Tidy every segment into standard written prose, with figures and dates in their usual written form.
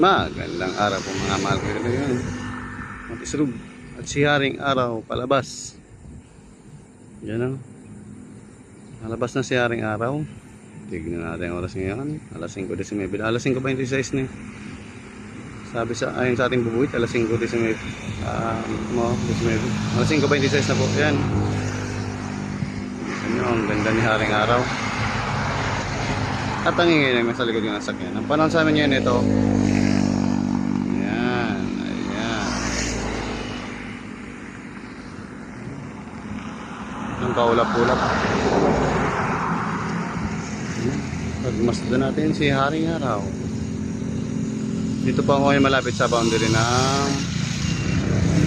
Magandang araw po mga mahal ko ngayon. Matisrug at si Haring Araw palabas. Yan o. Nalabas na si Haring Araw. Tignan natin ang oras ngayon. Alas 5:19. Alas 5:26 na. Sabi sa ayon sa ating bubuit, alas 5:19. Alas 5:26 na po. Yan. Ano, ang ganda ni Haring Araw. At ang ingay naman sa likod ng sasakyan. Ang panahon sa amin ngayon ito. Ang kaulap-ulap. Pagmasdan natin si Haring Araw. Dito pa ako ngayon malapit sa boundary ng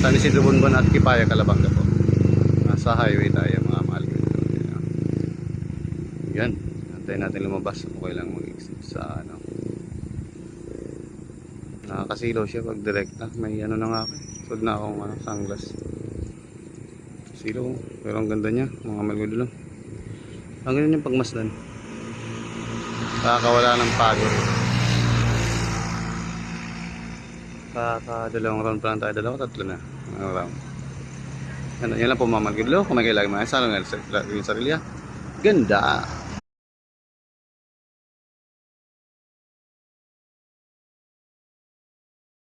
San Isidro Bonbon at Kipaya, Calabanga po. Nasa highway tayo mga mahal ko. Yan. Antayin natin lumabas. Okay lang mag-exit sa ano. Nakakasilaw siya pag direkta. May ano na nga ako. Sud na akong sunglass. Silaw, pero ang ganda niya mga malgulo lang. Ang ganda niyang pagmasdan, kakawala ng pagod. Kakadalawang round pa lang tayo, tatlo na ang round. Yan lang po mga malgulo. Kung may kailangan mga sana nga sa sarili, ganda.